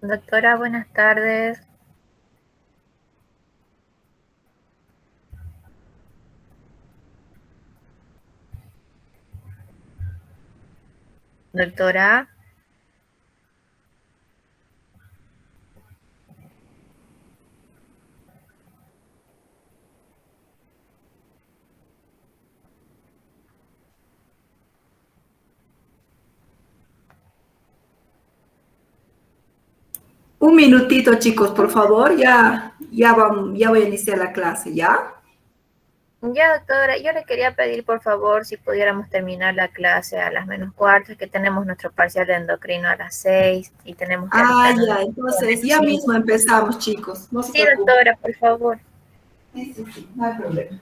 Doctora, buenas tardes. Doctora. Un minutito, chicos, por favor. Ya voy a iniciar la clase, ¿ya? Ya, doctora, yo le quería pedir, por favor, si pudiéramos terminar la clase a las menos cuarto, que tenemos nuestro parcial de endocrino a las 6 y tenemos que alistarnos. Ya, entonces ya mismo empezamos, chicos. No se Sí, preocupen. doctora, por favor. Sí, no hay problema.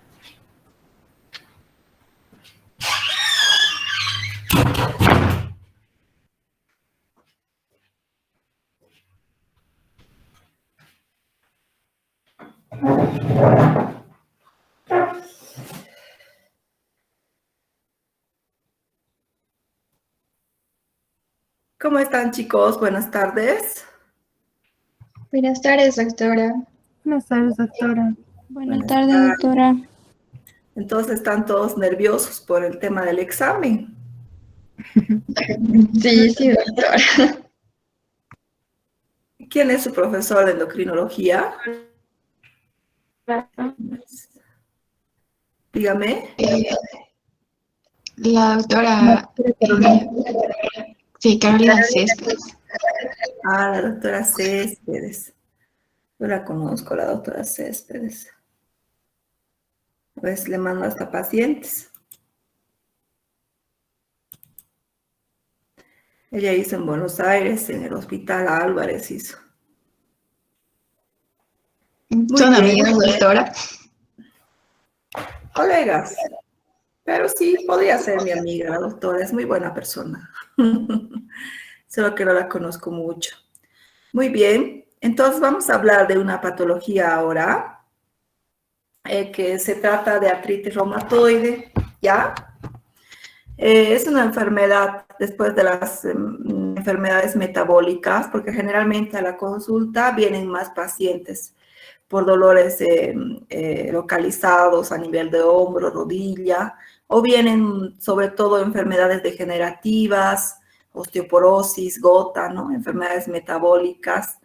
¿Cómo están, chicos? Buenas tardes. Buenas tardes, doctora. Buenas tardes, doctora. Buenas tardes, doctora. Entonces, ¿están todos nerviosos por el tema del examen? Sí, doctora. ¿Quién es su profesor de endocrinología? Dígame. La doctora, sí, Carolina Céspedes. La doctora Céspedes. Yo la conozco, la doctora Céspedes. A veces le mando hasta pacientes. Ella hizo en Buenos Aires, en el Hospital Álvarez hizo. ¿Son amigas, doctora? Colegas. Pero sí, podría ser mi amiga, la doctora. Es muy buena persona. Solo que no la conozco mucho. Muy bien. Entonces vamos a hablar de una patología ahora, que se trata de artritis reumatoide, ¿ya? Es una enfermedad después de las enfermedades metabólicas, porque generalmente a la consulta vienen más pacientes por dolores localizados a nivel de hombro, rodilla, o vienen sobre todo enfermedades degenerativas, osteoporosis, gota, ¿no? Enfermedades metabólicas,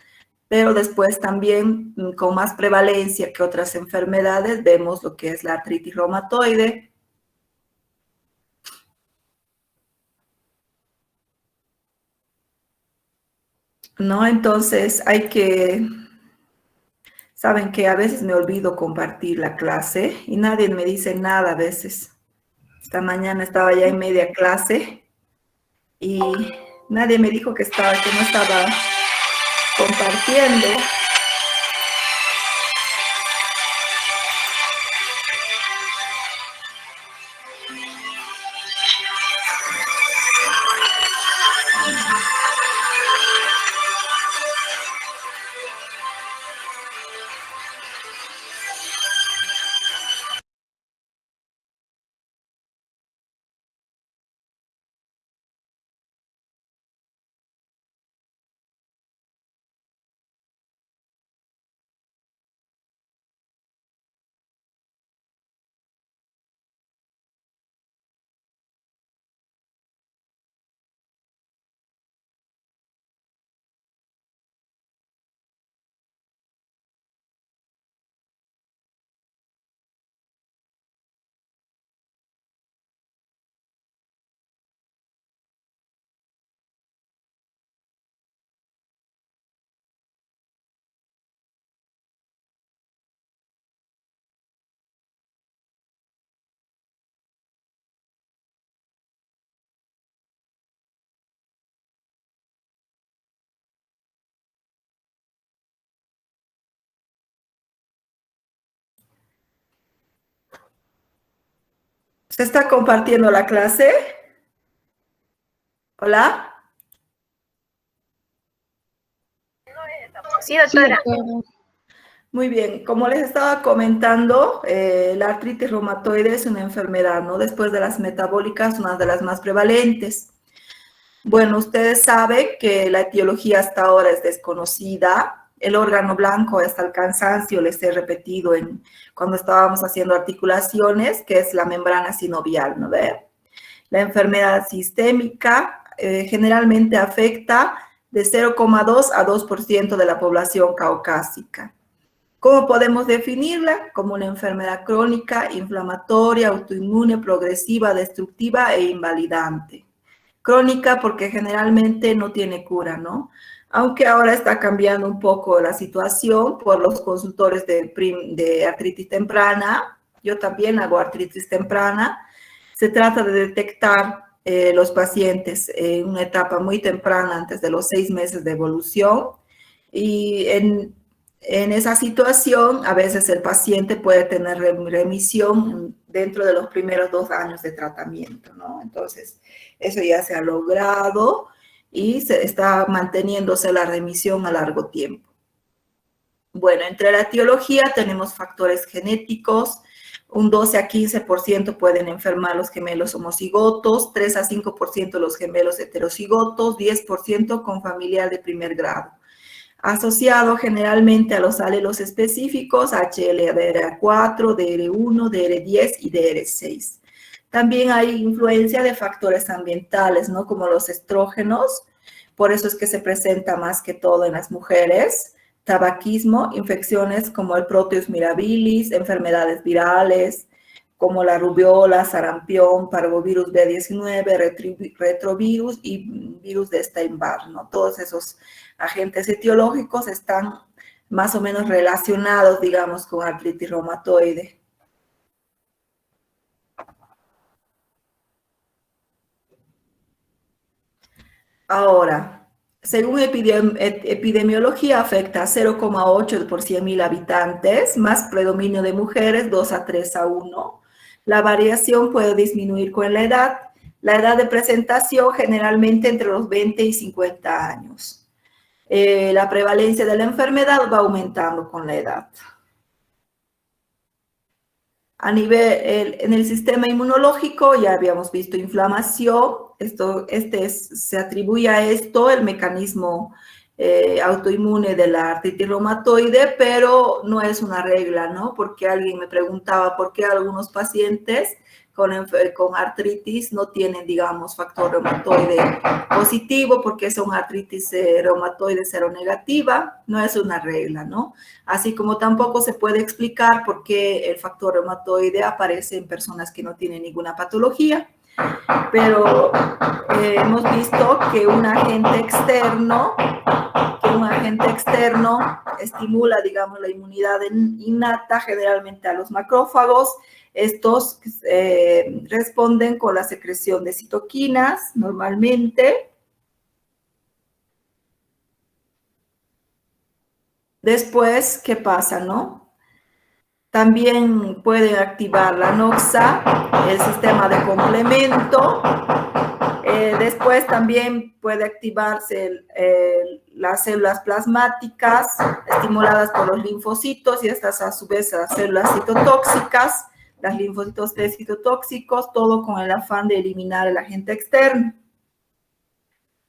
pero después también con más prevalencia que otras enfermedades vemos lo que es la artritis reumatoide. ¿No? Entonces saben que a veces me olvido compartir la clase y nadie me dice nada a veces. Esta mañana estaba ya en media clase y nadie me dijo que no estaba compartiendo. ¿Se está compartiendo la clase? ¿Hola? Sí, doctora. Muy bien, como les estaba comentando, la artritis reumatoide es una enfermedad, ¿no? Después de las metabólicas, una de las más prevalentes. Bueno, ustedes saben que la etiología hasta ahora es desconocida. El órgano blanco hasta el cansancio, les he repetido cuando estábamos haciendo articulaciones, que es la membrana sinovial, ¿no ve? La enfermedad sistémica generalmente afecta de 0,2 a 2% de la población caucásica. ¿Cómo podemos definirla? Como una enfermedad crónica, inflamatoria, autoinmune, progresiva, destructiva e invalidante. Crónica porque generalmente no tiene cura, ¿no? Aunque ahora está cambiando un poco la situación por los consultores de artritis temprana. Yo también hago artritis temprana. Se trata de detectar los pacientes en una etapa muy temprana, antes de los 6 meses de evolución. Y en esa situación, a veces el paciente puede tener remisión dentro de los primeros 2 años de tratamiento, ¿no? Entonces, eso ya se ha logrado y se está manteniéndose la remisión a largo tiempo. Bueno, entre la etiología tenemos factores genéticos. Un 12 a 15% pueden enfermar los gemelos homocigotos, 3 a 5% los gemelos heterocigotos, 10% con familiar de primer grado. Asociado generalmente a los alelos específicos HLA-DR4, DR1, DR10 y DR6. También hay influencia de factores ambientales, ¿no? Como los estrógenos, por eso es que se presenta más que todo en las mujeres. Tabaquismo, infecciones como el Proteus mirabilis, enfermedades virales como la rubiola, sarampión, parvovirus B19, retrovirus y virus de Epstein-Barr, ¿no? Todos esos agentes etiológicos están más o menos relacionados, digamos, con artritis reumatoide. Ahora, según epidemiología, afecta a 0,8 por 100.000 habitantes, más predominio de mujeres, 2 a 3 a 1. La variación puede disminuir con la edad. La edad de presentación generalmente entre los 20 y 50 años. La prevalencia de la enfermedad va aumentando con la edad. A nivel, en el sistema inmunológico ya habíamos visto inflamación. Se atribuye a esto el mecanismo autoinmune de la artritis reumatoide, pero no es una regla, ¿no? Porque alguien me preguntaba por qué algunos pacientes con artritis no tienen, digamos, factor reumatoide positivo, porque son artritis reumatoide seronegativa. No es una regla, ¿no? Así como tampoco se puede explicar por qué el factor reumatoide aparece en personas que no tienen ninguna patología. Pero hemos visto que un agente externo estimula, digamos, la inmunidad innata, generalmente a los macrófagos. Estos responden con la secreción de citoquinas, normalmente. Después, ¿qué pasa, no? También puede activar la NOXA, el sistema de complemento. Después también puede activarse las células plasmáticas estimuladas por los linfocitos y estas a su vez las células citotóxicas, los linfocitos T citotóxicos, todo con el afán de eliminar el agente externo.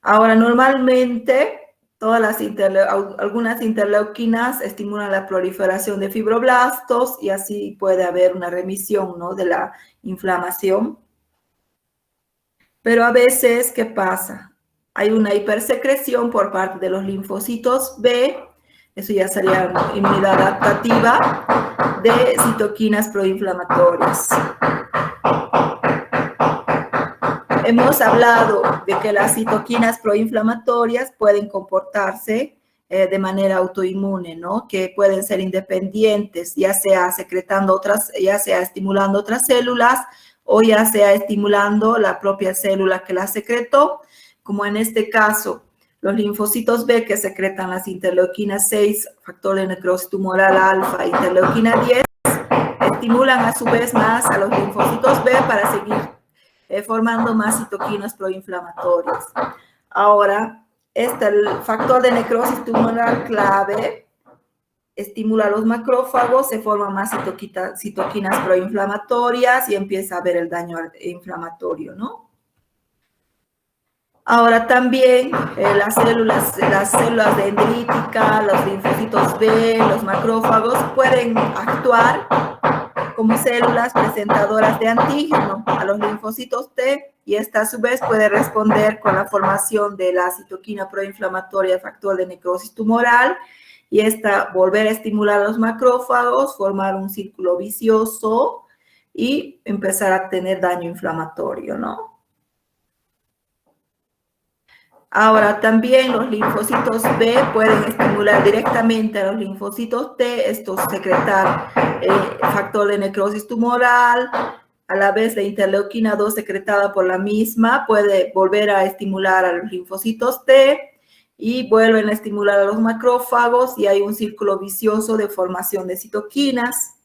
Ahora, normalmente algunas interleuquinas estimulan la proliferación de fibroblastos y así puede haber una remisión, ¿no?, de la inflamación. Pero a veces, ¿qué pasa? Hay una hipersecreción por parte de los linfocitos B, eso ya sería inmunidad adaptativa, de citoquinas proinflamatorias. Hemos hablado de que las citoquinas proinflamatorias pueden comportarse de manera autoinmune, ¿no? Que pueden ser independientes, ya sea estimulando otras células o ya sea estimulando la propia célula que la secretó, como en este caso, los linfocitos B que secretan las interleuquinas 6, factor de necrosis tumoral alfa, interleuquina 10, estimulan a su vez más a los linfocitos B para seguir formando más citoquinas proinflamatorias. Ahora, el factor de necrosis tumoral clave estimula los macrófagos, se forman más citoquinas proinflamatorias y empieza a haber el daño inflamatorio, ¿no? Ahora también las células dendríticas, los linfocitos B, los macrófagos pueden actuar como células presentadoras de antígeno a los linfocitos T, y esta a su vez puede responder con la formación de la citoquina proinflamatoria, factor de necrosis tumoral, y esta volver a estimular a los macrófagos, formar un círculo vicioso y empezar a tener daño inflamatorio, ¿no? Ahora, también los linfocitos B pueden estimular directamente a los linfocitos T, estos secretar factor de necrosis tumoral. A la vez, la interleuquina 2 secretada por la misma puede volver a estimular a los linfocitos T y vuelven a estimular a los macrófagos, y hay un círculo vicioso de formación de citoquinas.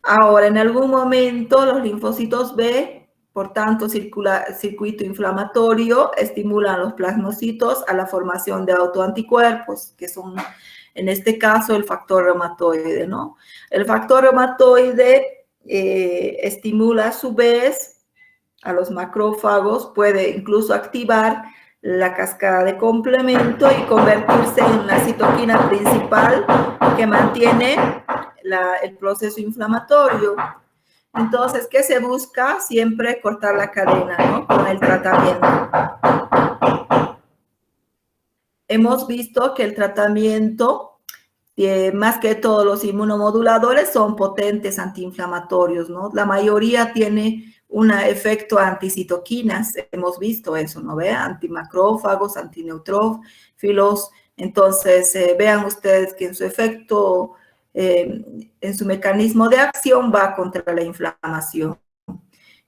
Ahora, en algún momento, los linfocitos B, por tanto, circuito inflamatorio, estimulan a los plasmocitos a la formación de autoanticuerpos, que son, en este caso, el factor reumatoide, ¿no? El factor reumatoide estimula a su vez a los macrófagos, puede incluso activar la cascada de complemento y convertirse en la citoquina principal que mantiene el proceso inflamatorio. Entonces, ¿qué se busca? Siempre cortar la cadena, ¿no? Con el tratamiento. Hemos visto que el tratamiento, más que todos los inmunomoduladores, son potentes antiinflamatorios, ¿no? La mayoría tiene un efecto anticitoquinas, hemos visto eso, ¿no? Vean, antimacrófagos, antineutrófilos. Entonces, vean ustedes que en su efecto, en su mecanismo de acción va contra la inflamación.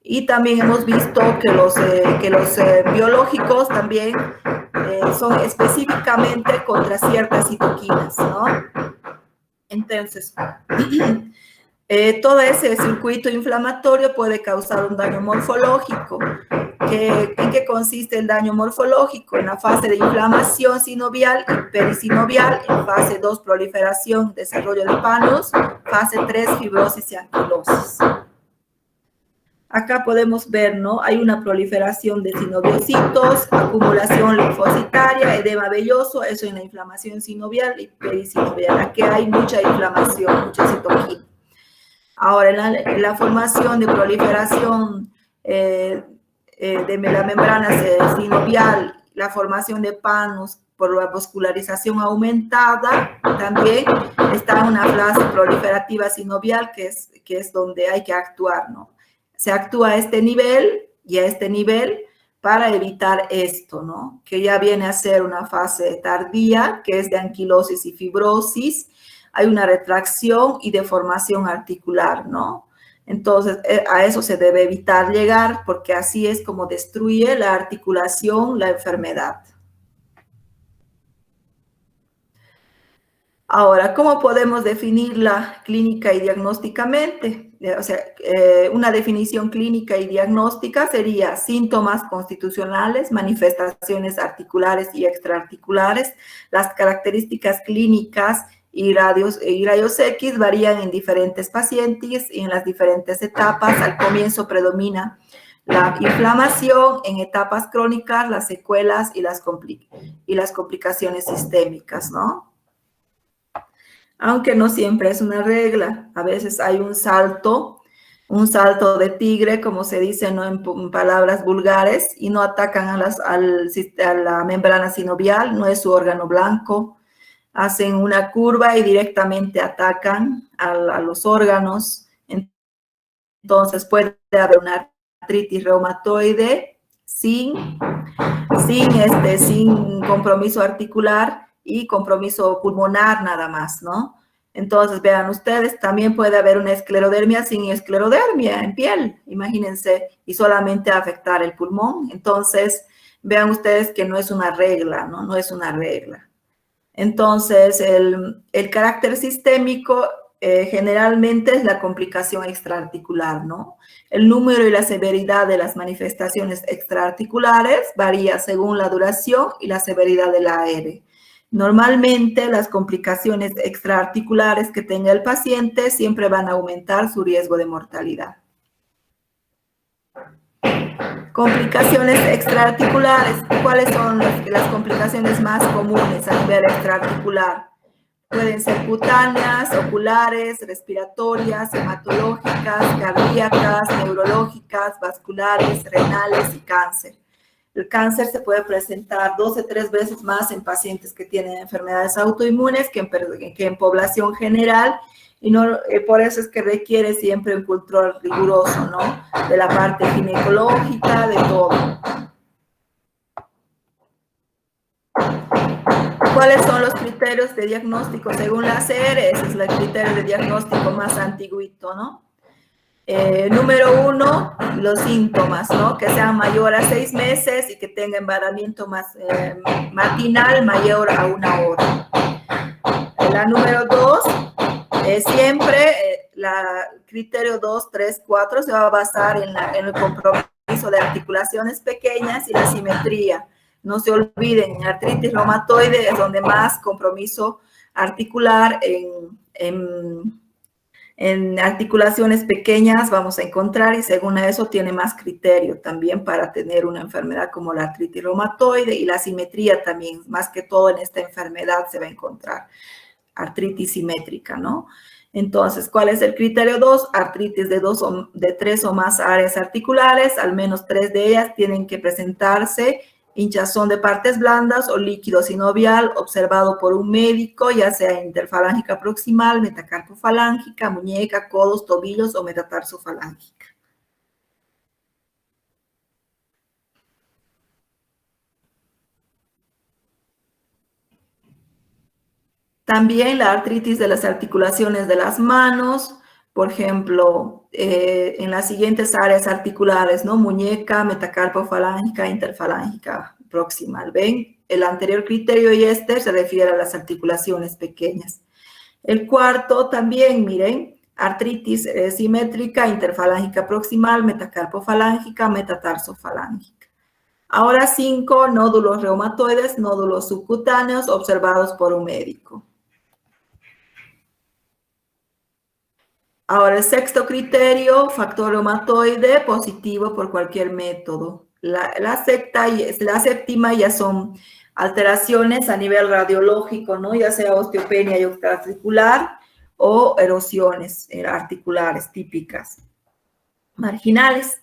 Y también hemos visto que los biológicos también son específicamente contra ciertas citoquinas, ¿no? Entonces, todo ese circuito inflamatorio puede causar un daño morfológico. ¿En qué consiste el daño morfológico? En la fase de inflamación sinovial y perisinovial, en fase 2, proliferación, desarrollo de panos, fase 3, fibrosis y anquilosis. Acá podemos ver, ¿no? Hay una proliferación de sinoviocitos, acumulación linfocitaria, edema velloso, eso en la inflamación sinovial y perisinovial. Aquí hay mucha inflamación, mucha citoquina. Ahora, en la formación de proliferación de la membrana sinovial, la formación de panos por la vascularización aumentada, también está una fase proliferativa sinovial que es donde hay que actuar, ¿no? Se actúa a este nivel y a este nivel para evitar esto, ¿no? Que ya viene a ser una fase tardía, que es de anquilosis y fibrosis. Hay una retracción y deformación articular, ¿no? Entonces, a eso se debe evitar llegar, porque así es como destruye la articulación, la enfermedad. Ahora, ¿cómo podemos definirla clínica y diagnósticamente? O sea, una definición clínica y diagnóstica sería síntomas constitucionales, manifestaciones articulares y extraarticulares. Las características clínicas y rayos X varían en diferentes pacientes y en las diferentes etapas. Al comienzo predomina la inflamación, en etapas crónicas, las secuelas y las complicaciones sistémicas, ¿no? Aunque no siempre es una regla, a veces hay un salto de tigre, como se dice, ¿no? En palabras vulgares, y no atacan a la membrana sinovial, no es su órgano blanco. Hacen una curva y directamente atacan a los órganos. Entonces puede haber una artritis reumatoide sin compromiso articular y compromiso pulmonar nada más, ¿no? Entonces, vean ustedes, también puede haber una esclerodermia sin esclerodermia en piel, imagínense, y solamente afectar el pulmón. Entonces, vean ustedes que no es una regla, ¿no? No es una regla. Entonces, el carácter sistémico generalmente es la complicación extraarticular, ¿no? El número y la severidad de las manifestaciones extraarticulares varía según la duración y la severidad de la AR. Normalmente, las complicaciones extraarticulares que tenga el paciente siempre van a aumentar su riesgo de mortalidad. Complicaciones extraarticulares. ¿Cuáles son las complicaciones más comunes a nivel extraarticular? Pueden ser cutáneas, oculares, respiratorias, hematológicas, cardíacas, neurológicas, vasculares, renales y cáncer. El cáncer se puede presentar 2 a 3 veces más en pacientes que tienen enfermedades autoinmunes que en población general, y no, por eso es que requiere siempre un control riguroso, ¿no? De la parte ginecológica, de todo. ¿Cuáles son los criterios de diagnóstico según la CR? Ese es el criterio de diagnóstico más antiguito, ¿no? Número 1, los síntomas, ¿no? Que sean mayor a 6 meses y que tenga embaramiento matinal mayor a 1 hora. La número 2, siempre el criterio 2, 3, 4 se va a basar en el compromiso de articulaciones pequeñas y la simetría. No se olviden, en artritis reumatoide es donde más compromiso articular en articulaciones pequeñas vamos a encontrar, y según eso tiene más criterio también para tener una enfermedad como la artritis reumatoide, y la simetría también, más que todo en esta enfermedad se va a encontrar artritis simétrica, ¿no? Entonces, ¿cuál es el criterio 2? Artritis de 3 o más áreas articulares, al menos 3 de ellas tienen que presentarse hinchazón de partes blandas o líquido sinovial observado por un médico, ya sea interfalángica proximal, metacarpofalángica, muñeca, codos, tobillos o metatarsofalángica. También la artritis de las articulaciones de las manos, por ejemplo, en las siguientes áreas articulares, ¿no? Muñeca, metacarpofalángica, interfalángica proximal. ¿Ven? El anterior criterio y este se refiere a las articulaciones pequeñas. El cuarto también, miren, artritis simétrica, interfalángica proximal, metacarpofalángica, metatarsofalángica. Ahora 5, nódulos reumatoides, nódulos subcutáneos observados por un médico. Ahora el sexto criterio, factor reumatoide positivo por cualquier método. La séptima ya son alteraciones a nivel radiológico, ¿no? Ya sea osteopenia y extraarticular o erosiones articulares típicas, marginales.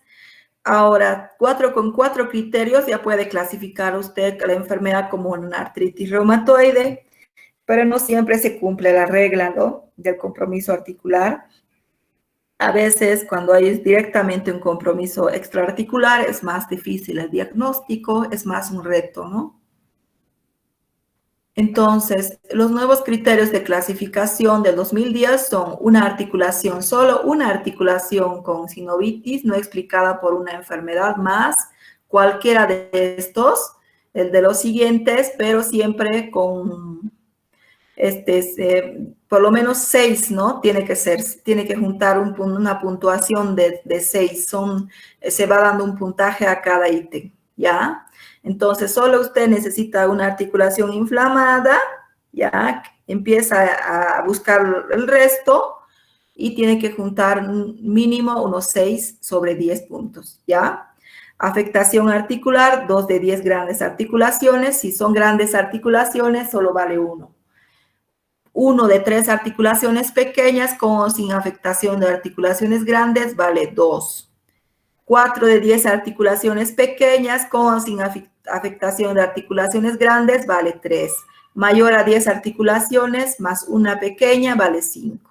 Ahora, con 4 criterios ya puede clasificar usted la enfermedad como una artritis reumatoide, pero no siempre se cumple la regla, ¿no? Del compromiso articular. A veces, cuando hay directamente un compromiso extraarticular, es más difícil el diagnóstico, es más un reto, ¿no? Entonces, los nuevos criterios de clasificación del 2010 son una articulación, solo una articulación con sinovitis no explicada por una enfermedad más, cualquiera de estos, el de los siguientes, pero siempre con por lo menos 6, ¿no? Tiene que juntar una puntuación de 6. Se va dando un puntaje a cada ítem, ¿ya? Entonces, solo usted necesita una articulación inflamada, ¿ya? Empieza a buscar el resto y tiene que juntar mínimo unos 6 sobre 10 puntos, ¿ya? Afectación articular, 2 de 10 grandes articulaciones. Si son grandes articulaciones, solo vale 1. 1 de 3 articulaciones pequeñas con o sin afectación de articulaciones grandes vale 2. 4 de 10 articulaciones pequeñas con o sin afectación de articulaciones grandes vale 3. Mayor a 10 articulaciones más una pequeña vale 5.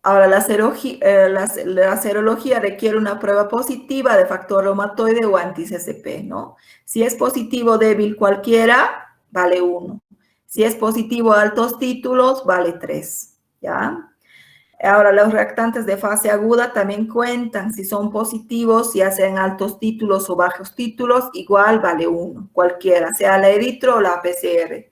Ahora, la serología requiere una prueba positiva de factor reumatoide o anti-CCP, ¿no? Si es positivo débil cualquiera, vale 1. Si es positivo altos títulos, vale 3, ¿ya? Ahora, los reactantes de fase aguda también cuentan. Si son positivos, ya sean altos títulos o bajos títulos, igual vale 1, cualquiera, sea la eritro o la PCR.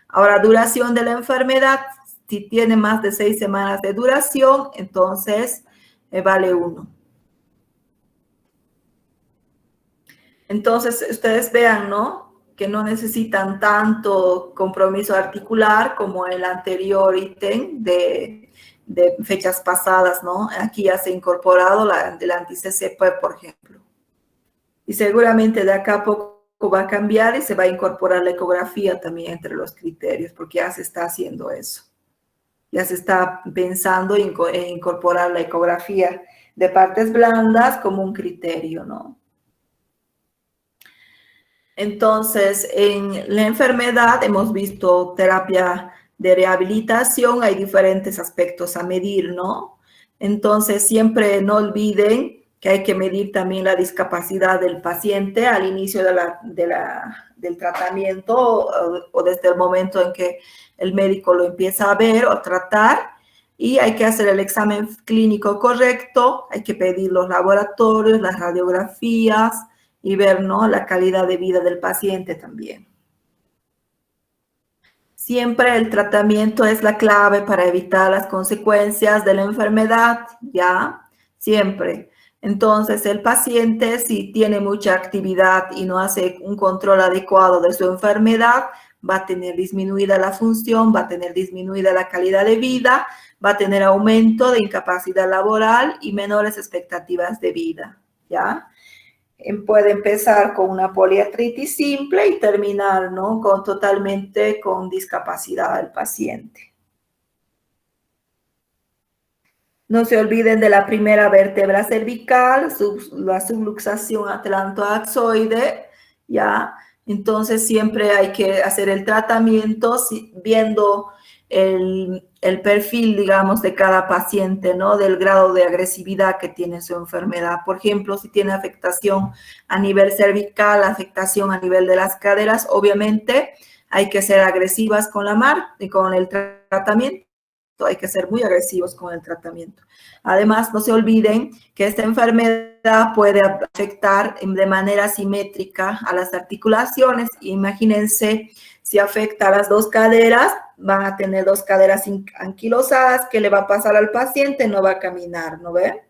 Ahora, duración de la enfermedad. Si tiene más de 6 semanas de duración, entonces vale 1. Entonces, ustedes vean, ¿no? Que no necesitan tanto compromiso articular como el anterior ítem de de fechas pasadas, ¿no? Aquí ya se ha incorporado el anti-CCP, por ejemplo. Y seguramente de acá a poco va a cambiar y se va a incorporar la ecografía también entre los criterios, porque ya se está haciendo eso. Ya se está pensando en incorporar la ecografía de partes blandas como un criterio, ¿no? Entonces, en la enfermedad hemos visto terapia de rehabilitación, hay diferentes aspectos a medir, ¿no? Entonces, siempre no olviden que hay que medir también la discapacidad del paciente al inicio del tratamiento o desde el momento en que el médico lo empieza a ver o tratar, y hay que hacer el examen clínico correcto, hay que pedir los laboratorios, las radiografías y ver, ¿no?, la calidad de vida del paciente también. Siempre el tratamiento es la clave para evitar las consecuencias de la enfermedad, ¿ya? Siempre. Entonces, el paciente, si tiene mucha actividad y no hace un control adecuado de su enfermedad, va a tener disminuida la función, va a tener disminuida la calidad de vida, va a tener aumento de incapacidad laboral y menores expectativas de vida, ¿ya? Puede empezar con una poliartritis simple y terminar, ¿no?, totalmente con discapacidad del paciente. No se olviden de la primera vértebra cervical, la subluxación atlantoaxoide, ¿ya? Entonces siempre hay que hacer el tratamiento viendo el perfil, digamos, de cada paciente, ¿no?, del grado de agresividad que tiene su enfermedad. Por ejemplo, si tiene afectación a nivel cervical, afectación a nivel de las caderas, obviamente hay que ser agresivas con el tratamiento. Hay que ser muy agresivos con el tratamiento. Además, no se olviden que esta enfermedad puede afectar de manera simétrica a las articulaciones. Imagínense, si afecta a las dos caderas, van a tener dos caderas anquilosadas. ¿Qué le va a pasar al paciente? No va a caminar, ¿no ve?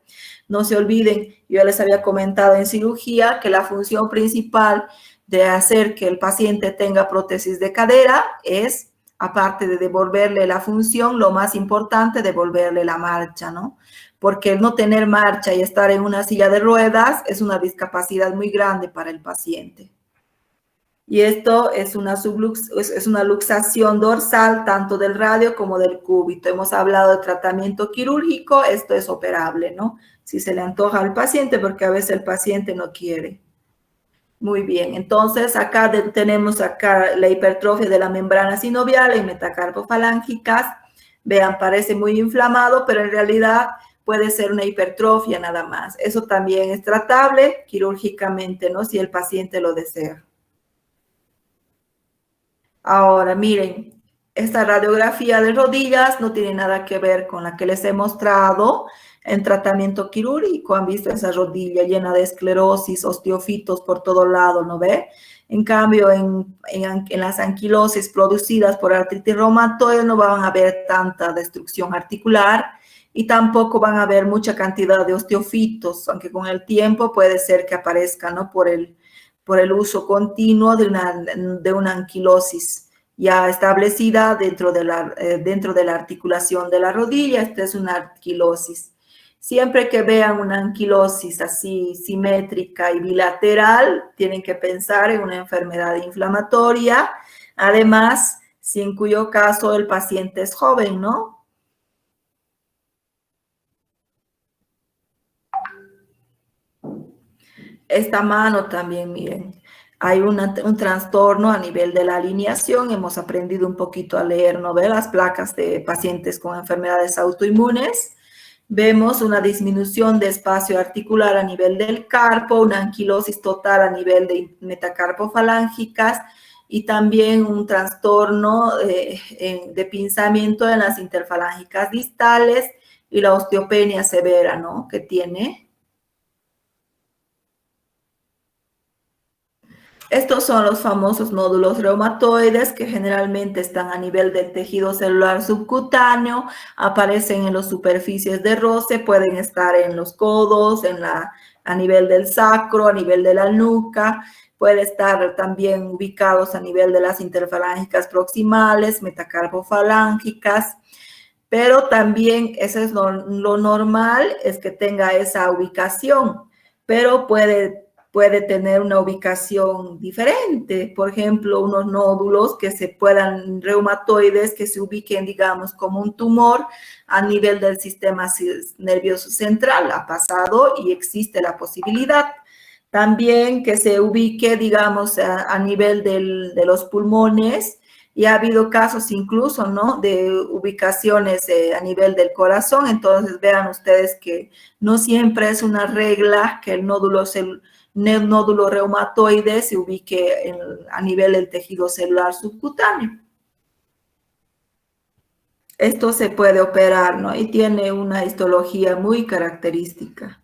No se olviden, yo les había comentado en cirugía que la función principal de hacer que el paciente tenga prótesis de cadera es, aparte de devolverle la función, lo más importante, devolverle la marcha, ¿no? Porque el no tener marcha y estar en una silla de ruedas es una discapacidad muy grande para el paciente. Y esto es una luxación dorsal tanto del radio como del cúbito. Hemos hablado de tratamiento quirúrgico, esto es operable, ¿no? Si se le antoja al paciente, porque a veces el paciente no quiere. Muy bien, entonces acá tenemos la hipertrofia de la membrana sinovial y metacarpofalángicas. Vean, parece muy inflamado, pero en realidad puede ser una hipertrofia nada más. Eso también es tratable quirúrgicamente, ¿no?, si el paciente lo desea. Ahora, miren, esta radiografía de rodillas no tiene nada que ver con la que les he mostrado en tratamiento quirúrgico. Han visto esa rodilla llena de esclerosis, osteofitos por todo lado, ¿no ve? En cambio, en las anquilosis producidas por artritis reumatoide no van a haber tanta destrucción articular y tampoco van a haber mucha cantidad de osteofitos, aunque con el tiempo puede ser que aparezca, ¿no?, por el uso continuo de una anquilosis ya establecida dentro de la articulación de la rodilla. Esta es una anquilosis. Siempre que vean una anquilosis así simétrica y bilateral, tienen que pensar en una enfermedad inflamatoria. Además, si en cuyo caso el paciente es joven, ¿no? Esta mano también, miren, hay un trastorno a nivel de la alineación. Hemos aprendido un poquito a leer, ¿no ve?, las placas de pacientes con enfermedades autoinmunes. Vemos una disminución de espacio articular a nivel del carpo, una anquilosis total a nivel de metacarpofalángicas y también un trastorno de pinzamiento en las interfalángicas distales y la osteopenia severa, ¿no?, que tiene. Estos son los famosos nódulos reumatoides que generalmente están a nivel del tejido celular subcutáneo, aparecen en las superficies de roce, pueden estar en los codos, a nivel del sacro, a nivel de la nuca, puede estar también ubicados a nivel de las interfalángicas proximales, metacarpofalángicas. pero también eso es lo normal, es que tenga esa ubicación, pero puede tener una ubicación diferente. Por ejemplo, unos nódulos que se puedan, reumatoides, que se ubiquen, digamos, como un tumor a nivel del sistema nervioso central. Ha pasado y existe la posibilidad. También que se ubique, digamos, a nivel de los pulmones, y ha habido casos incluso, ¿no?, de ubicaciones a nivel del corazón. Entonces vean ustedes que no siempre es una regla que el nódulo reumatoide se ubique a nivel del tejido celular subcutáneo. Esto se puede operar, ¿no? Y tiene una histología muy característica.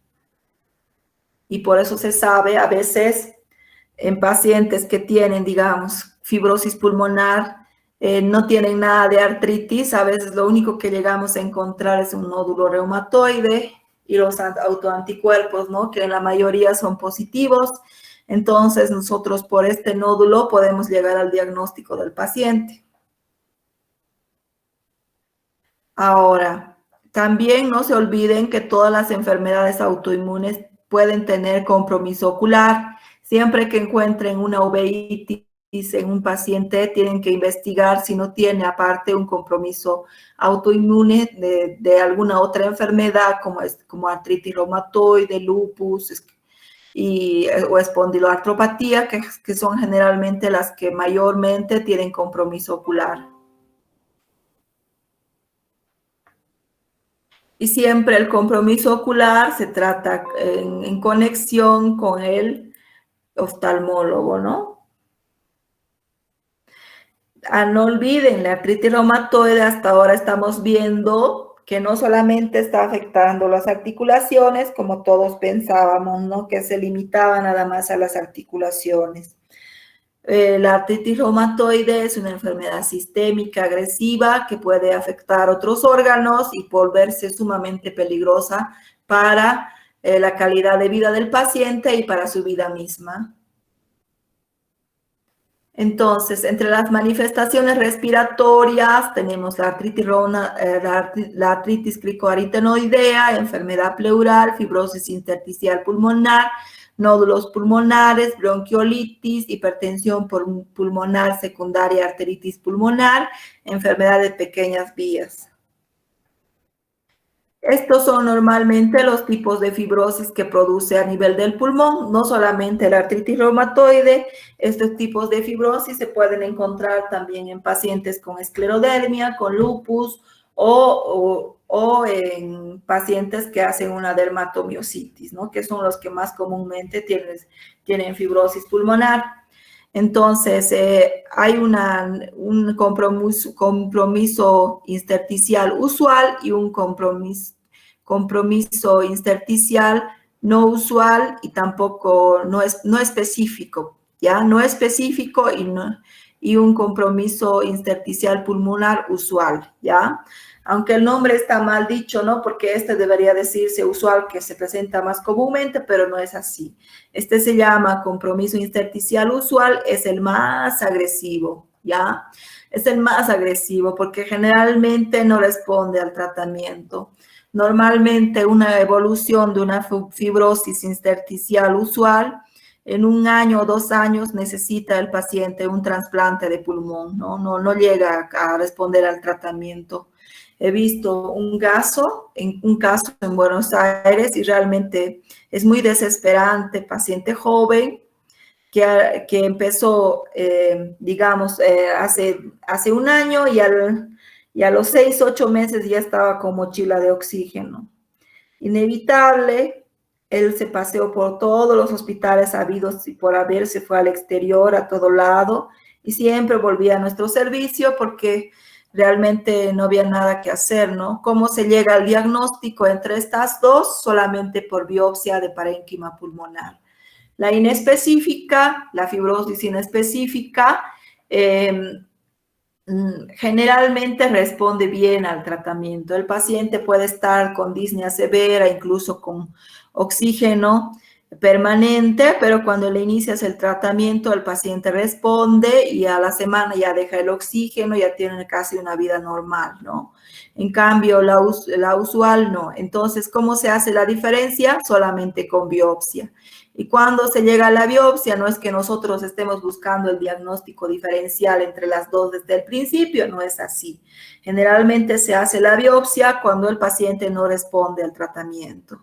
Y por eso se sabe a veces en pacientes que tienen, digamos, fibrosis pulmonar, no tienen nada de artritis, a veces lo único que llegamos a encontrar es un nódulo reumatoide y los autoanticuerpos, ¿no?, que en la mayoría son positivos. Entonces nosotros por este nódulo podemos llegar al diagnóstico del paciente. Ahora, también no se olviden que todas las enfermedades autoinmunes pueden tener compromiso ocular. Siempre que encuentren una uveitis en un paciente, tienen que investigar si no tiene aparte un compromiso autoinmune de alguna otra enfermedad, como artritis reumatoide, lupus o espondiloartropatía, que son generalmente las que mayormente tienen compromiso ocular. Y siempre el compromiso ocular se trata en conexión con el oftalmólogo, ¿no? No olviden, la artritis reumatoide hasta ahora estamos viendo que no solamente está afectando las articulaciones, como todos pensábamos, ¿no?, que se limitaba nada más a las articulaciones. La artritis reumatoide es una enfermedad sistémica agresiva que puede afectar otros órganos y volverse sumamente peligrosa para la calidad de vida del paciente y para su vida misma. Entonces, entre las manifestaciones respiratorias tenemos la artritis cricoaritenoidea, enfermedad pleural, fibrosis intersticial pulmonar, nódulos pulmonares, bronquiolitis, hipertensión pulmonar secundaria, arteritis pulmonar, enfermedad de pequeñas vías. Estos son normalmente los tipos de fibrosis que produce a nivel del pulmón, no solamente la artritis reumatoide. Estos tipos de fibrosis se pueden encontrar también en pacientes con esclerodermia, con lupus o en pacientes que hacen una dermatomiositis, ¿no?, que son los que más comúnmente tienen fibrosis pulmonar. Entonces, hay un compromiso intersticial usual y un compromiso intersticial no usual y tampoco no específico, ¿ya? No específico y un compromiso intersticial pulmonar usual, ¿ya? Aunque el nombre está mal dicho, ¿no?, porque este debería decirse usual, que se presenta más comúnmente, pero no es así. Este se llama compromiso intersticial usual, es el más agresivo, ¿ya? Es el más agresivo porque generalmente no responde al tratamiento. Normalmente una evolución de una fibrosis intersticial usual, en 1 año o 2 años necesita el paciente un trasplante de pulmón, ¿no? No llega a responder al tratamiento. He visto un caso en Buenos Aires y realmente es muy desesperante, paciente joven que empezó, digamos, hace 1 año y a los 6, 8 meses ya estaba con mochila de oxígeno. Inevitable, él se paseó por todos los hospitales habidos y por haber, se fue al exterior, a todo lado, y siempre volvía a nuestro servicio porque realmente no había nada que hacer, ¿no? ¿Cómo se llega al diagnóstico entre estas dos? Solamente por biopsia de parénquima pulmonar. La inespecífica, la fibrosis inespecífica, generalmente responde bien al tratamiento. El paciente puede estar con disnea severa, incluso con oxígeno permanente, pero cuando le inicias el tratamiento, el paciente responde y a la semana ya deja el oxígeno, ya tiene casi una vida normal, ¿no? En cambio, la usual no. Entonces, ¿cómo se hace la diferencia? Solamente con biopsia. Y cuando se llega a la biopsia, no es que nosotros estemos buscando el diagnóstico diferencial entre las dos desde el principio, no es así. Generalmente se hace la biopsia cuando el paciente no responde al tratamiento.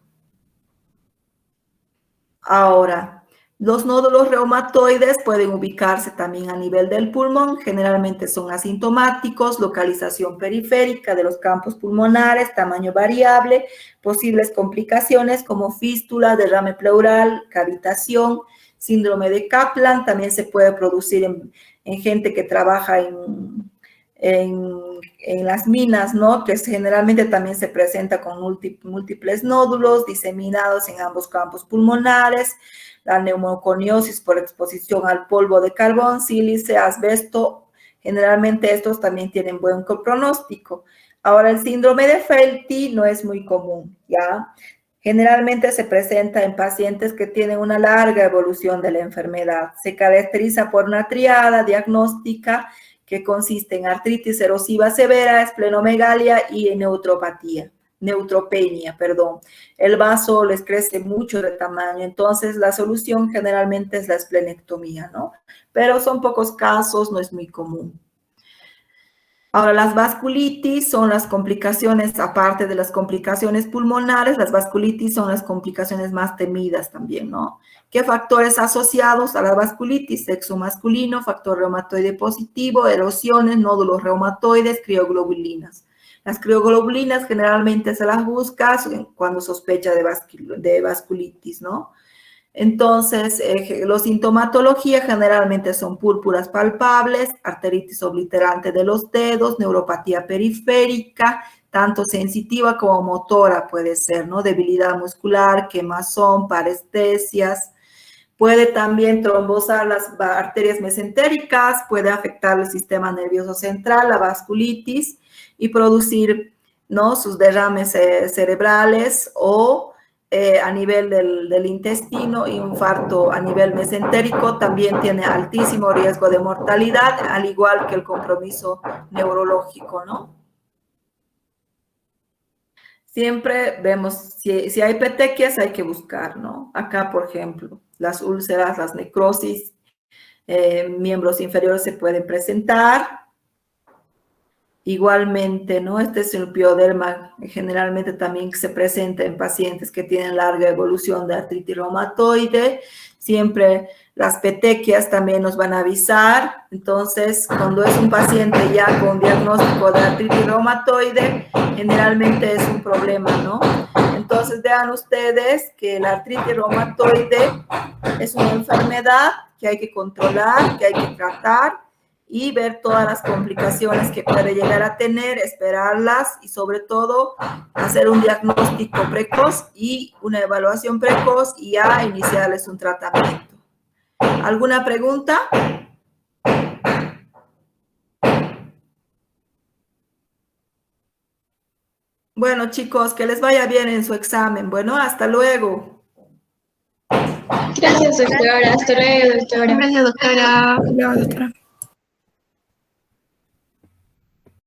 Ahora, los nódulos reumatoides pueden ubicarse también a nivel del pulmón, generalmente son asintomáticos, localización periférica de los campos pulmonares, tamaño variable, posibles complicaciones como fístula, derrame pleural, cavitación, síndrome de Kaplan, también se puede producir en gente que trabaja en las minas, ¿no? Que generalmente también se presenta con múltiples nódulos diseminados en ambos campos pulmonares, la neumoconiosis por exposición al polvo de carbón, sílice, asbesto, generalmente estos también tienen buen pronóstico. Ahora, el síndrome de Felty no es muy común, ¿ya? Generalmente se presenta en pacientes que tienen una larga evolución de la enfermedad. Se caracteriza por una triada diagnóstica que consiste en artritis erosiva severa, esplenomegalia y neutropenia. El vaso les crece mucho de tamaño, entonces la solución generalmente es la esplenectomía, ¿no? Pero son pocos casos, no es muy común. Ahora, las vasculitis son las complicaciones, aparte de las complicaciones pulmonares, las vasculitis son las complicaciones más temidas también, ¿no? ¿Qué factores asociados a la vasculitis? Sexo masculino, factor reumatoide positivo, erosiones, nódulos reumatoides, crioglobulinas. Las crioglobulinas generalmente se las busca cuando sospecha de vasculitis, ¿no? Entonces, la sintomatología generalmente son púrpuras palpables, arteritis obliterante de los dedos, neuropatía periférica, tanto sensitiva como motora puede ser, ¿no? Debilidad muscular, quemazón, parestesias. Puede también trombosar las arterias mesentéricas, puede afectar el sistema nervioso central, la vasculitis, y producir, ¿no? Sus derrames cerebrales o a nivel del intestino, infarto a nivel mesentérico, también tiene altísimo riesgo de mortalidad, al igual que el compromiso neurológico, ¿no? Siempre vemos, si hay petequias hay que buscar, ¿no? Acá, por ejemplo, las úlceras, las necrosis, miembros inferiores se pueden presentar. Igualmente, ¿no? Este es el pioderma, generalmente también se presenta en pacientes que tienen larga evolución de artritis reumatoide. Siempre las petequias también nos van a avisar. Entonces, cuando es un paciente ya con diagnóstico de artritis reumatoide, generalmente es un problema, ¿no? Entonces, vean ustedes que la artritis reumatoide es una enfermedad que hay que controlar, que hay que tratar, y ver todas las complicaciones que puede llegar a tener, esperarlas y sobre todo hacer un diagnóstico precoz y una evaluación precoz y ya iniciarles un tratamiento. ¿Alguna pregunta? Bueno, chicos, que les vaya bien en su examen. Bueno, hasta luego. Gracias, doctora. Hasta luego, doctora. Gracias, doctora. Hasta luego, doctora.